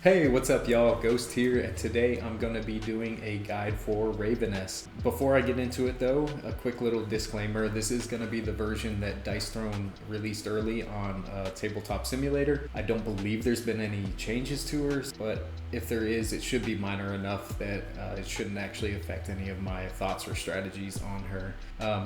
Hey, what's up y'all? Ghost here, and today I'm going to be doing a guide for Raveness. Before I get into it though, a quick little disclaimer. This is going to be the version that Dice Throne released early on Tabletop Simulator. I don't believe there's been any changes to her, but if there is, it should be minor enough that it shouldn't actually affect any of my thoughts or strategies on her.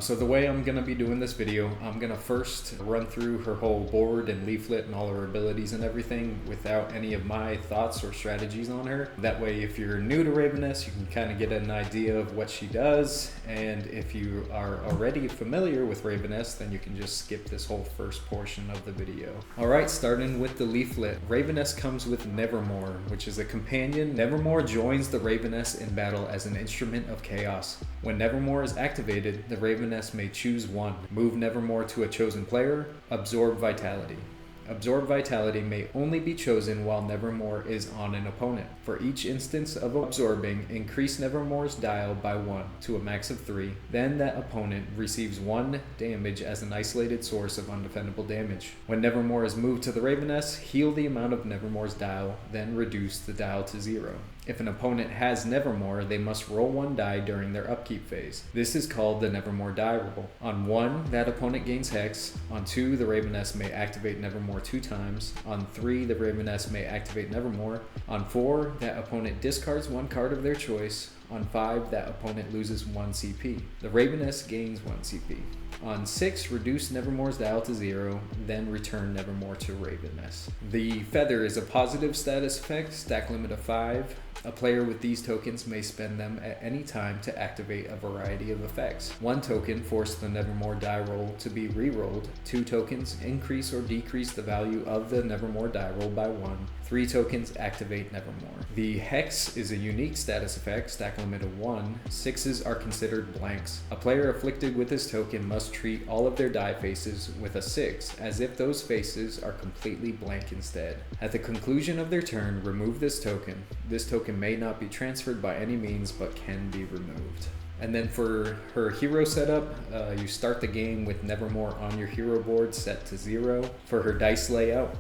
So the way I'm going to be doing this video, I'm going to first run through her whole board and leaflet and all her abilities and everything without any of my thoughts or strategies on her. That way, if you're new to Raveness, you can kind of get an idea of what she does, and if you are already familiar with Raveness, then you can just skip this whole first portion of the video. Alright, starting with the leaflet. Raveness comes with Nevermore, which is a companion. Nevermore joins the Raveness in battle as an instrument of chaos. When Nevermore is activated, the Raveness may choose one. Move Nevermore to a chosen player. Absorb Vitality. Absorb Vitality may only be chosen while Nevermore is on an opponent. For each instance of absorbing, increase Nevermore's dial by 1 to a max of 3. Then that opponent receives 1 damage as an isolated source of undefendable damage. When Nevermore is moved to the Raveness, heal the amount of Nevermore's dial, then reduce the dial to 0. If an opponent has Nevermore, they must roll 1 die during their upkeep phase. This is called the Nevermore die roll. On 1, that opponent gains Hex. On 2, the Raveness may activate Nevermore 2 times. On 3, the Raveness may activate Nevermore. On 4, that opponent discards 1 card of their choice. On 5, that opponent loses 1 CP. The Raveness gains 1 CP. On 6, reduce Nevermore's dial to 0, then return Nevermore to Raveness. The Feather is a positive status effect, stack limit of 5. A player with these tokens may spend them at any time to activate a variety of effects. 1 token forces the Nevermore die roll to be re-rolled. 2 tokens increase or decrease the value of the Nevermore die roll by 1. 3 tokens activate Nevermore. The Hex is a unique status effect, stack limit of 1. 6s are considered blanks. A player afflicted with this token must treat all of their die faces with a 6, as if those faces are completely blank instead. At the conclusion of their turn, remove this token. This token may not be transferred by any means, but can be removed. And then for her hero setup, you start the game with Nevermore on your hero board set to 0. For her dice layout,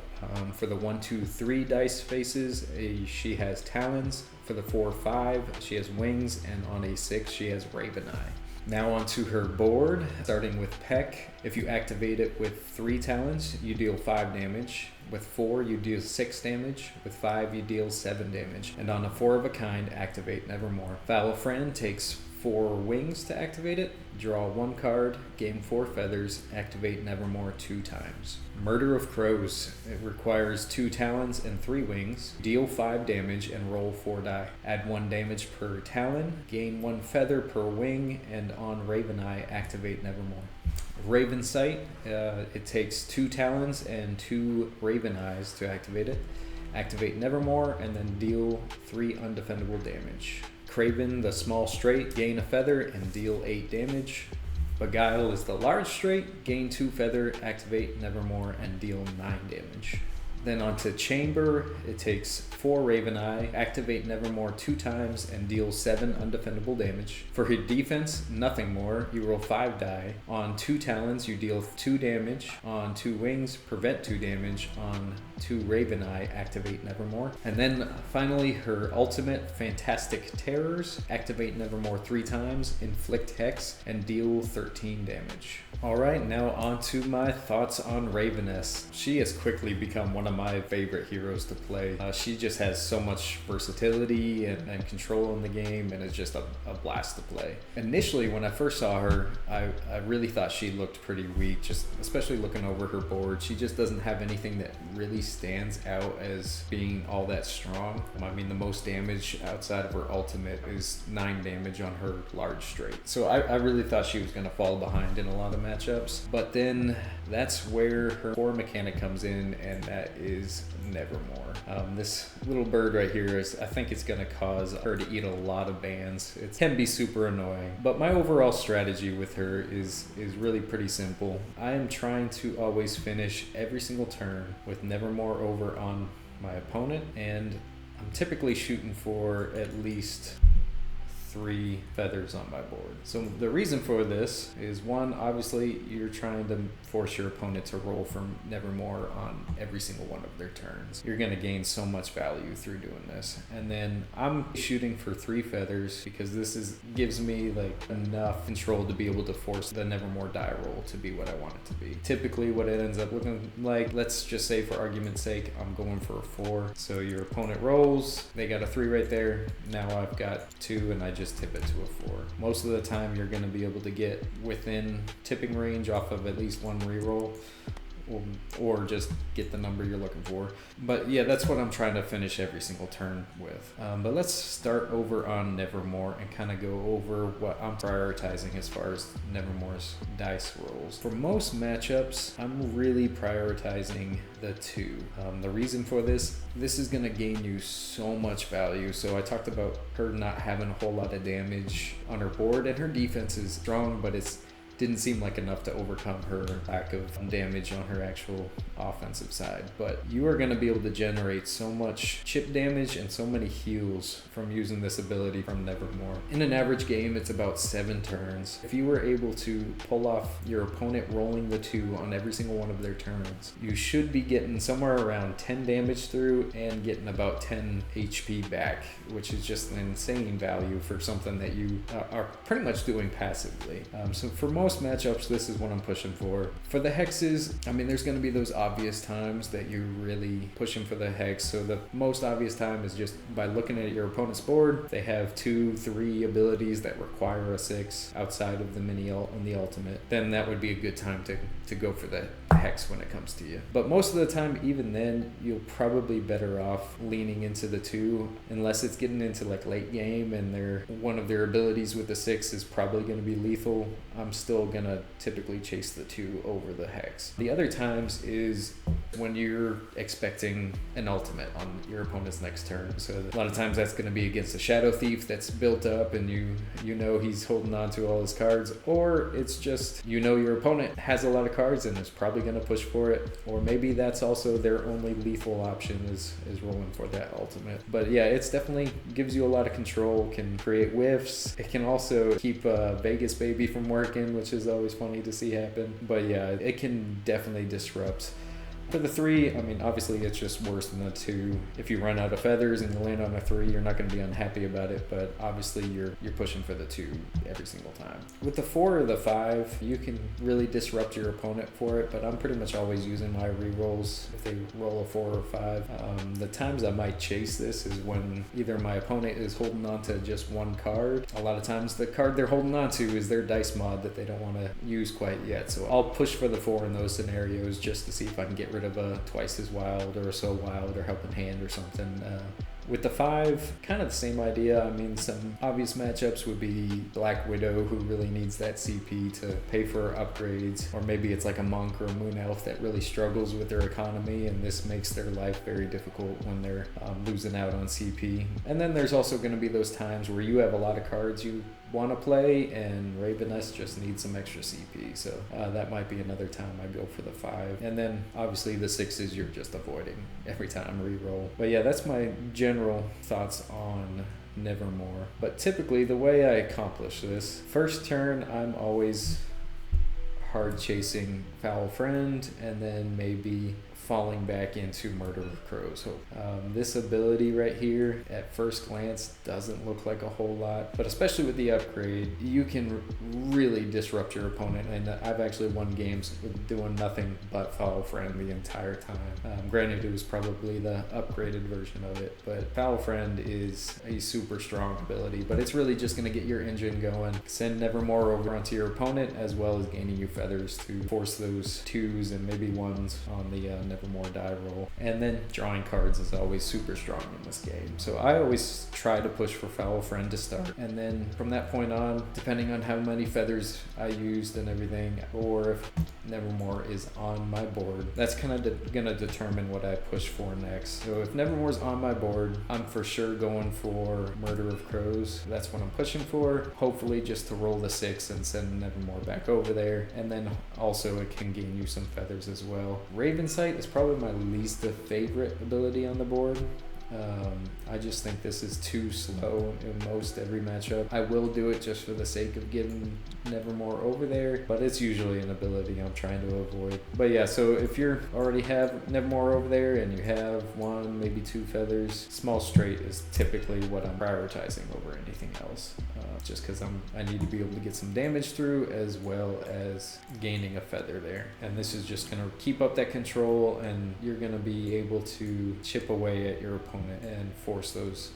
for the 1, 2, 3 dice faces, she has talons. For the 4, 5, she has wings, and on a 6, she has Raven Eye. Now onto her board, starting with Peck. If you activate it with 3 talons, you deal 5 damage. With 4, you deal 6 damage. With 5, you deal 7 damage. And on a 4 of a kind, activate Nevermore. Foul Friend takes 4 wings to activate it. Draw 1 card, gain 4 feathers, activate Nevermore 2 times. Murder of Crows. It requires 2 talons and 3 wings. Deal 5 damage and roll 4 die. Add 1 damage per talon, gain 1 feather per wing, and on Raven Eye, activate Nevermore. Raven Sight. It takes 2 talons and 2 Raven Eyes to activate it. Activate Nevermore and then deal 3 undefendable damage. Craven the Small Straight, gain a feather and deal 8 damage. Beguile is the large straight, gain 2 feather, activate Nevermore and deal 9 damage. Then onto Chamber, it takes 4 Raven Eye, activate Nevermore 2 times and deal 7 undefendable damage. For her defense, nothing more, you roll 5 die. On 2 talons, you deal 2 damage. On 2 wings, prevent 2 damage. On 2 Raven Eye, activate Nevermore. And then finally, her ultimate, Fantastic Terrors, activate Nevermore 3 times, inflict Hex, and deal 13 damage. Alright, now on to my thoughts on Raveness. She has quickly become one of my favorite heroes to play. She just has so much versatility and control in the game, and it's just a blast to play. Initially, when I first saw her, I really thought she looked pretty weak, just especially looking over her board. She just doesn't have anything that really stands out as being all that strong. I mean, the most damage outside of her ultimate is 9 damage on her large straight. So I really thought she was going to fall behind in a lot of matchups, but then that's where her core mechanic comes in, and that is Nevermore. This little bird right here I think it's going to cause her to eat a lot of bans. It can be super annoying, but my overall strategy with her is really pretty simple. I am trying to always finish every single turn with Nevermore over on my opponent, and I'm typically shooting for at least 3 feathers on my board. So the reason for this is, one, obviously you're trying to force your opponent to roll from Nevermore on every single one of their turns. You're going to gain so much value through doing this. And then I'm shooting for 3 feathers because this gives me like enough control to be able to force the Nevermore die roll to be what I want it to be. Typically what it ends up looking like, let's just say for argument's sake, I'm going for a 4. So your opponent rolls, they got a 3 right there. Now I've got 2 and I just tip it to a 4. Most of the time you're going to be able to get within tipping range off of at least one reroll, or just get the number you're looking for. But yeah, that's what I'm trying to finish every single turn with. But let's start over on Nevermore and kind of go over what I'm prioritizing as far as Nevermore's dice rolls. For most matchups, I'm really prioritizing the 2. The reason for this is going to gain you so much value. So I talked about her not having a whole lot of damage on her board, and her defense is strong, but it's didn't seem like enough to overcome her lack of damage on her actual offensive side. But you are going to be able to generate so much chip damage and so many heals from using this ability from Nevermore. In an average game, it's about 7 turns. If you were able to pull off your opponent rolling the 2 on every single one of their turns, you should be getting somewhere around 10 damage through and getting about 10 HP back, which is just an insane value for something that you are pretty much doing passively. So for most matchups, this is what I'm pushing for. For the hexes, I mean, there's going to be those obvious times that you're really pushing for the hex. So the most obvious time is just by looking at your opponent's board. They have 2, 3 abilities that require a 6 outside of the mini-ult and the ultimate. Then that would be a good time to go for the hex when it comes to you. But most of the time, even then, you'll probably better off leaning into the 2, unless it's getting into like late game and one of their abilities with the 6 is probably going to be lethal. I'm still gonna typically chase the 2 over the hex. The other times is when you're expecting an ultimate on your opponent's next turn. So a lot of times that's going to be against a Shadow Thief that's built up and you know he's holding on to all his cards, or it's just your opponent has a lot of cards and is probably going to push for it, or maybe that's also their only lethal option is rolling for that ultimate. But yeah, it's definitely gives you a lot of control, can create whiffs. It can also keep Vegas Baby from working, which is always funny to see happen. But yeah, it can definitely disrupt. For the 3, I mean, obviously it's just worse than the 2. If you run out of feathers and you land on a 3, you're not going to be unhappy about it, but obviously you're pushing for the 2 every single time. With the 4 or the 5, you can really disrupt your opponent for it, but I'm pretty much always using my rerolls if they roll a 4 or 5. The times I might chase this is when either my opponent is holding on to just one card. A lot of times the card they're holding on to is their dice mod that they don't want to use quite yet, so I'll push for the 4 in those scenarios just to see if I can get rid of a twice as wild or so wild or helping hand or something. With the 5, kind of the same idea. I mean, some obvious matchups would be Black Widow, who really needs that CP to pay for upgrades, or maybe it's like a Monk or a Moon Elf that really struggles with their economy, and this makes their life very difficult when they're losing out on CP. And then there's also going to be those times where you have a lot of cards you want to play and Raveness just needs some extra CP, so that might be another time I go for the 5. And then obviously the 6s you're just avoiding every time reroll. But yeah, that's my general thoughts on Nevermore. But typically the way I accomplish this, first turn I'm always hard chasing Foul Friend and then maybe falling back into Murder of Crows. This ability right here at first glance doesn't look like a whole lot, but especially with the upgrade, you can really disrupt your opponent, and I've actually won games with doing nothing but Foul Friend the entire time. Granted, it was probably the upgraded version of it, but Foul Friend is a super strong ability, but it's really just going to get your engine going, send Nevermore over onto your opponent, as well as gaining you feathers to force those 2s and maybe 1s on the Nevermore die roll. And then drawing cards is always super strong in this game, so I always try to push for Foul Friend to start, and then from that point on, depending on how many feathers I used and everything, or if Nevermore is on my board, that's kind of gonna determine what I push for next. So if Nevermore's on my board, I'm for sure going for Murder of Crows. That's what I'm pushing for, hopefully just to roll the 6 and send Nevermore back over there, and then also it can gain you some feathers as well. Raven Sight is probably my least favorite ability on the board. I just think this is too slow in most every matchup. I will do it just for the sake of getting Nevermore over there, but it's usually an ability I'm trying to avoid. But yeah, so if you already have Nevermore over there and you have 1, maybe 2 feathers, small straight is typically what I'm prioritizing over anything else, just because I need to be able to get some damage through as well as gaining a feather there. And this is just going to keep up that control, and you're going to be able to chip away at your opponent and force those.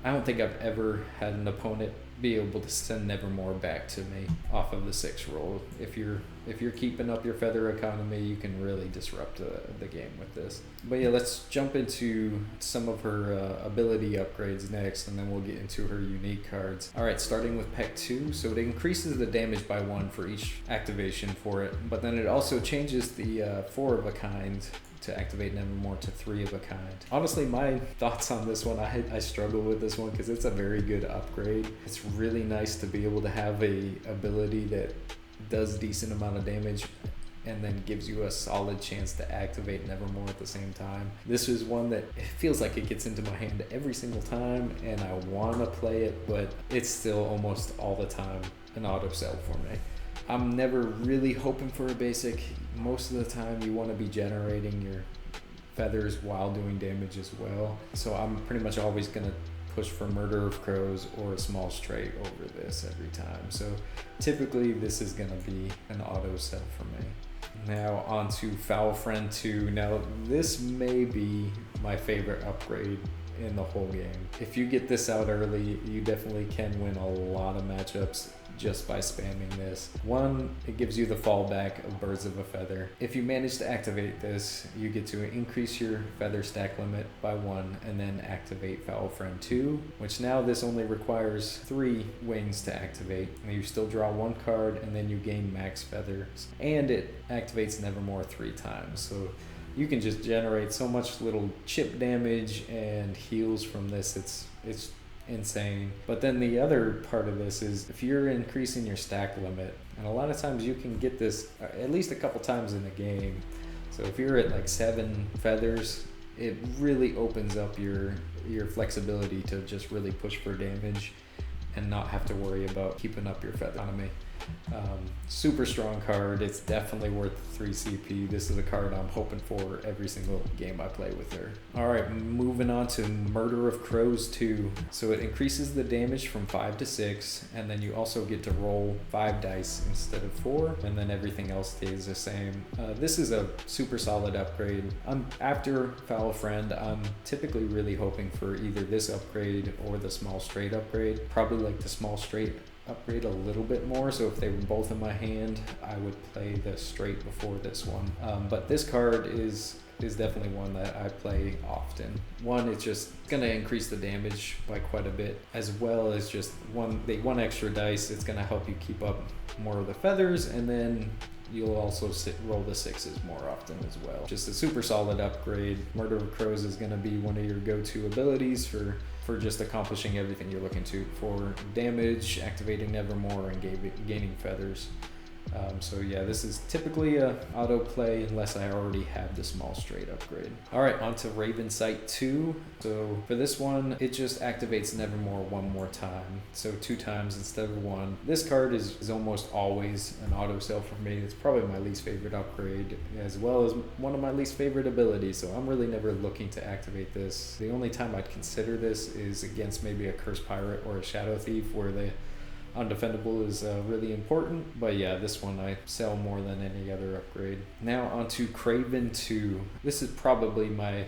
I don't think I've ever had an opponent be able to send Nevermore back to me off of the 6 roll. If you're keeping up your feather economy, you can really disrupt the game with this. But yeah, let's jump into some of her ability upgrades next, and then we'll get into her unique cards. Alright, starting with Peck 2. So it increases the damage by 1 for each activation for it, but then it also changes the 4 of a kind to activate Nevermore to 3 of a kind. Honestly, my thoughts on this one, I struggle with this one because it's a very good upgrade. It's really nice to be able to have a ability that does decent amount of damage and then gives you a solid chance to activate Nevermore at the same time. This is one that it feels like it gets into my hand every single time, and I want to play it, but it's still almost all the time an auto sell for me. I'm never really hoping for a basic. Most of the time you want to be generating your feathers while doing damage as well. So I'm pretty much always going to push for Murder of Crows or a small straight over this every time. So typically this is going to be an auto sell for me. Now on to Foul Friend 2. Now this may be my favorite upgrade in the whole game. If you get this out early, you definitely can win a lot of matchups just by spamming this. 1, it gives you the fallback of Birds of a Feather. If you manage to activate this, you get to increase your feather stack limit by 1 and then activate Foul Friend 2, which now this only requires 3 wings to activate. And you still draw 1 card and then you gain max feathers. And it activates Nevermore 3 times. So you can just generate so much little chip damage and heals from this. It's insane. But then the other part of this is if you're increasing your stack limit, and a lot of times you can get this at least a couple times in the game. So if you're at like 7 feathers, it really opens up your flexibility to just really push for damage and not have to worry about keeping up your feather economy. Super strong card. It's definitely worth 3 CP. This is a card I'm hoping for every single game I play with her. Alright, moving on to Murder of Crows 2. So it increases the damage from 5 to 6, and then you also get to roll 5 dice instead of 4, and then everything else stays the same. This is a super solid upgrade. After Foul Friend, I'm typically really hoping for either this upgrade or the small straight upgrade. Probably like the small straight upgrade a little bit more, so if they were both in my hand, I would play the straight before this one. But this card is definitely one that I play often. 1, it's just gonna increase the damage by quite a bit, as well as just one extra dice. It's gonna help you keep up more of the feathers, and then you'll also roll the 6s more often as well. Just a super solid upgrade. Murder of Crows is gonna be one of your go-to abilities for just accomplishing everything you're looking to for damage, activating Nevermore, and gaining feathers. So yeah, this is typically a auto play unless I already have the small straight upgrade. Alright, on to Raven Sight 2. So for this one, it just activates Nevermore 1 more time. So 2 times instead of 1. This card is almost always an auto sell for me. It's probably my least favorite upgrade, as well as one of my least favorite abilities. So I'm really never looking to activate this. The only time I'd consider this is against maybe a Cursed Pirate or a Shadow Thief, where the undefendable is really important. But yeah, this one I sell more than any other upgrade. Now onto Craven 2. This is probably my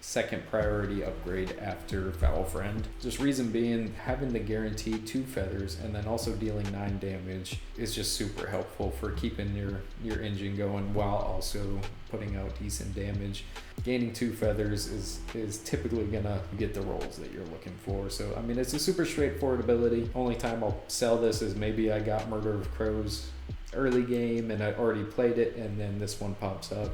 second priority upgrade after Foul Friend. Just reason being, having the guaranteed 2 feathers and then also dealing 9 damage is just super helpful for keeping your engine going while also putting out decent damage. Gaining 2 feathers is typically gonna get the rolls that you're looking for. So I mean, it's a super straightforward ability. Only time I'll sell this is maybe I got Murder of Crows early game and I already played it, and then this one pops up.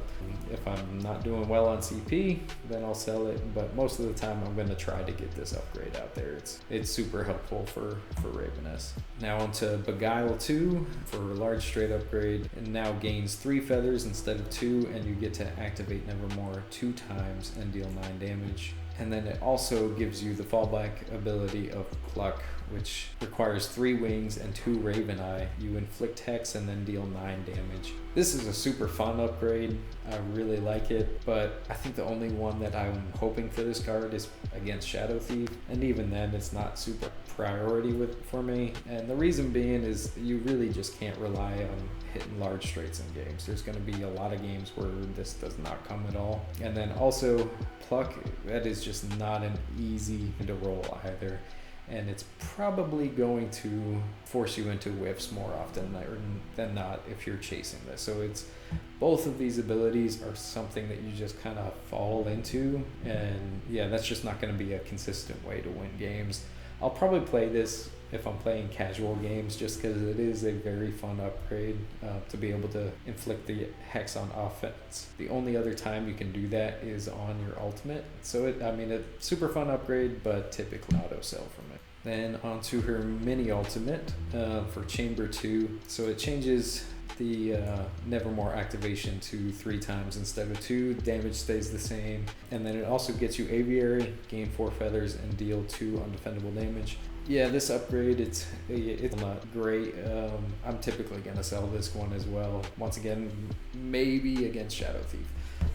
If I'm not doing well on CP, then I'll sell it, but most of the time I'm going to try to get this upgrade out there. It's super helpful for Raveness. Now onto Beguile 2 for a large straight upgrade, and now gains 3 feathers instead of 2, and you get to activate Nevermore 2 times and deal 9 damage. And then it also gives you the fallback ability of Pluck, which requires 3 wings and 2 Raven Eye. You inflict Hex and then deal 9 damage. This is a super fun upgrade. I really like it, but I think the only one that I'm hoping for this card is against Shadow Thief, and even then it's not super priority for me. And the reason being is you really just can't rely on hitting large straights in games. There's going to be a lot of games where this does not come at all. And then also Pluck, that is just not an easy to roll either. And it's probably going to force you into whiffs more often than not if you're chasing this. So it's both of these abilities are something that you just kind of fall into, and yeah, that's just not going to be a consistent way to win games. I'll probably play this if I'm playing casual games, just because it is a very fun upgrade to be able to inflict the Hex on offense. The only other time you can do that is on your ultimate. So a super fun upgrade, but typically auto sell from it. Then onto her mini ultimate for Chamber 2. So it changes the Nevermore activation to 3 times instead of 2. Damage stays the same, and then it also gets you Aviary, gain 4 feathers, and deal 2 undefendable damage. Yeah, this upgrade, it's not great. I'm typically gonna sell this one as well. Once again, maybe against Shadow Thief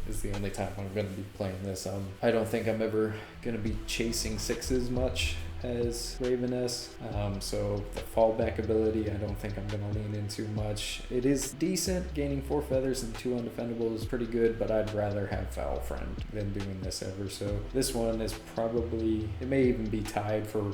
is the only time I'm gonna be playing this. I don't think I'm ever gonna be chasing 6s much as Raveness, so the fallback ability I don't think I'm gonna lean into much. It is decent, gaining 4 feathers and 2 undefendable is pretty good, but I'd rather have Foul Friend than doing this ever. So this one is probably, it may even be tied for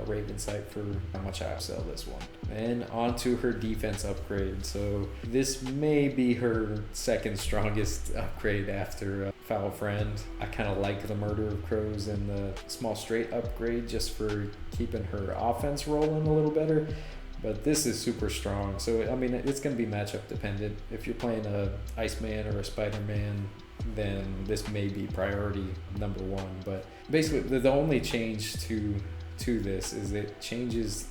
Raven Sight for how much I sell this one. And onto her defense upgrade. So this may be her second strongest upgrade after Foul Friend. I kind of like the Murder of Crows and the Small Straight upgrade just for keeping her offense rolling a little better, but this is super strong. So I mean, it's going to be matchup dependent. If you're playing a Iceman or a Spider-Man, then this may be priority number 1. But basically the only change to this is it changes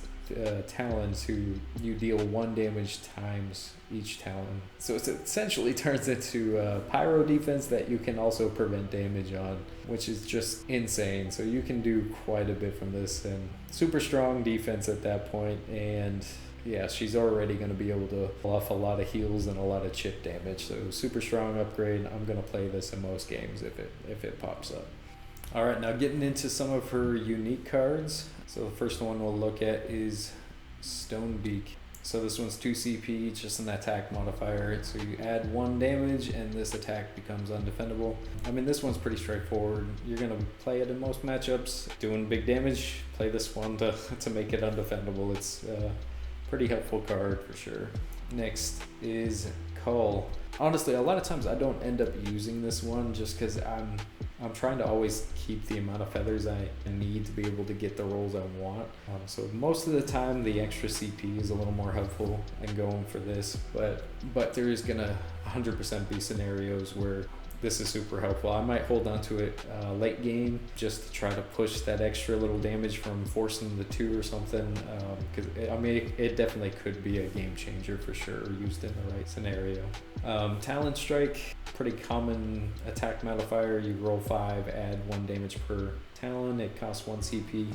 Talon to you deal 1 damage times each Talon. So it essentially turns into pyro defense that you can also prevent damage on, which is just insane. So you can do quite a bit from this, and super strong defense at that point. And yeah, she's already going to be able to pull off a lot of heals and a lot of chip damage. So super strong upgrade. I'm going to play this in most games if it pops up. All right, now getting into some of her unique cards. So the first one we'll look at is Stonebeak. So this one's 2 CP, just an attack modifier. So you add 1 damage and this attack becomes undefendable. I mean, this one's pretty straightforward. You're gonna play it in most matchups. Doing big damage, play this one to make it undefendable. It's a pretty helpful card for sure. Next is Cull. Honestly, a lot of times I don't end up using this one just because I'm trying to always keep the amount of feathers I need to be able to get the rolls I want. So most of the time the extra CP is a little more helpful in going for this, but there is gonna 100% be scenarios where this is super helpful. I might hold on to it late game just to try to push that extra little damage from forcing the 2 or something, because it definitely could be a game changer for sure used in the right scenario. Talon Strike, pretty common attack modifier. You roll 5, add 1 damage per Talon. It costs 1 CP.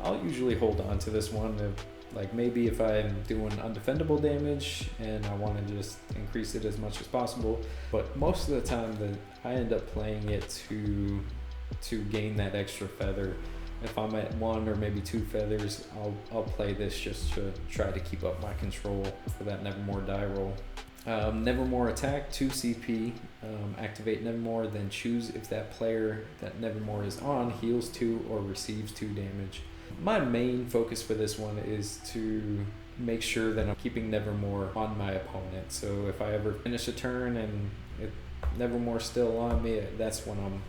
I'll usually hold on to this one. Like maybe if I'm doing undefendable damage and I want to just increase it as much as possible, but most of the time that I end up playing it to gain that extra feather. If I'm at 1 or maybe 2 feathers, I'll play this just to try to keep up my control for that Nevermore die roll. Nevermore attack, 2 CP, activate Nevermore, then choose if that player that Nevermore is on heals 2 or receives 2 damage. My main focus for this one is to make sure that I'm keeping Nevermore on my opponent. So if I ever finish a turn and Nevermore's still on me, that's when I'm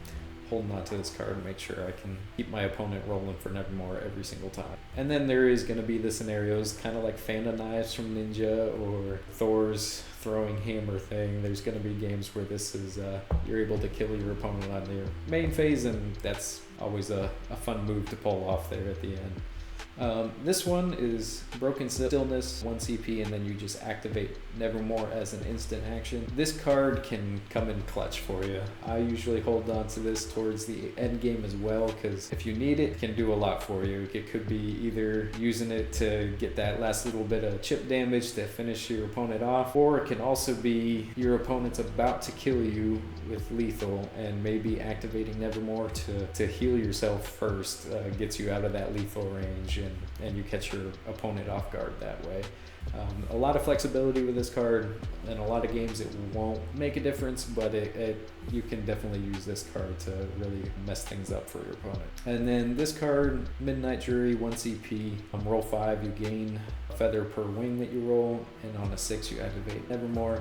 holding on to this card and make sure I can keep my opponent rolling for Nevermore every single time. And then there is going to be the scenarios kind of like Phantom Knives from Ninja or Thor's throwing hammer thing. There's going to be games where this is you're able to kill your opponent on your main phase, and that's always a fun move to pull off there at the end. This one is Broken Stillness, 1 CP, and then you just activate Nevermore as an instant action. This card can come in clutch for you. I usually hold on to this towards the end game as well, because if you need it, it can do a lot for you. It could be either using it to get that last little bit of chip damage to finish your opponent off, or it can also be your opponent's about to kill you with lethal, and maybe activating Nevermore to heal yourself first gets you out of that lethal range, and you catch your opponent off guard that way. A lot of flexibility with this card. In a lot of games it won't make a difference, but you can definitely use this card to really mess things up for your opponent. And then this card, Midnight Jury, 1 CP. Roll 5, you gain a feather per wing that you roll, and on a 6 you activate Nevermore.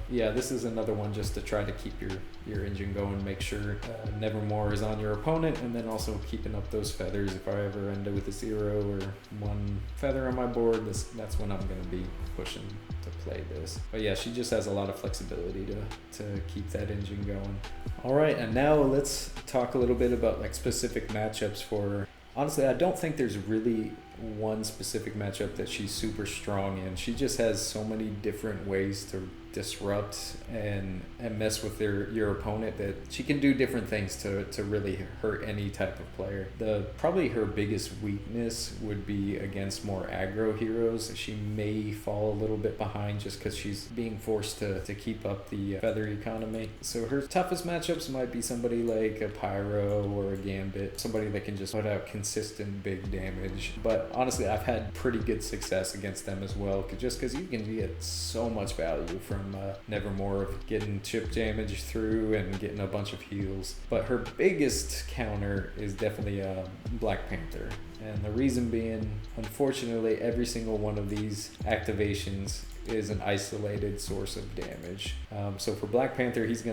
Yeah, this is another one just to try to keep your engine going, make sure Nevermore is on your opponent, and then also keeping up those feathers. If I ever end up with a 0 or 1 feather on my board, that's when I'm going to be pushing to play this. But yeah, she just has a lot of flexibility to keep that engine going. All right, and now let's talk a little bit about like specific matchups for her. Honestly, I don't think there's really one specific matchup that she's super strong in. She just has so many different ways to disrupt and mess with your opponent that she can do different things to really hurt any type of player. Probably her biggest weakness would be against more aggro heroes. She may fall a little bit behind just because she's being forced to keep up the feather economy. So her toughest matchups might be somebody like a Pyro or a Gambit, somebody that can just put out consistent big damage. But honestly, I've had pretty good success against them as well, just because you can get so much value from Nevermore, getting chip damage through and getting a bunch of heals. But her biggest counter is definitely Black Panther. And the reason being, unfortunately, every single one of these activations is an isolated source of damage. So for Black Panther, he's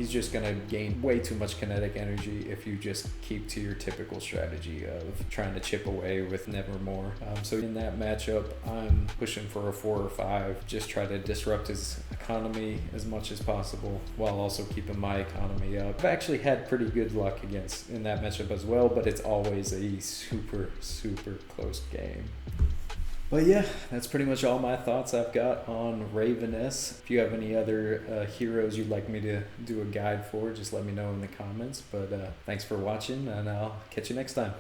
just gonna gain way too much kinetic energy if you just keep to your typical strategy of trying to chip away with Nevermore. So in that matchup, I'm pushing for a 4 or 5, just try to disrupt his economy as much as possible while also keeping my economy up. I've actually had pretty good luck in that matchup as well, but it's always a super close game. But yeah, that's pretty much all my thoughts I've got on Raveness. If you have any other heroes you'd like me to do a guide for, just let me know in the comments. But thanks for watching, and I'll catch you next time.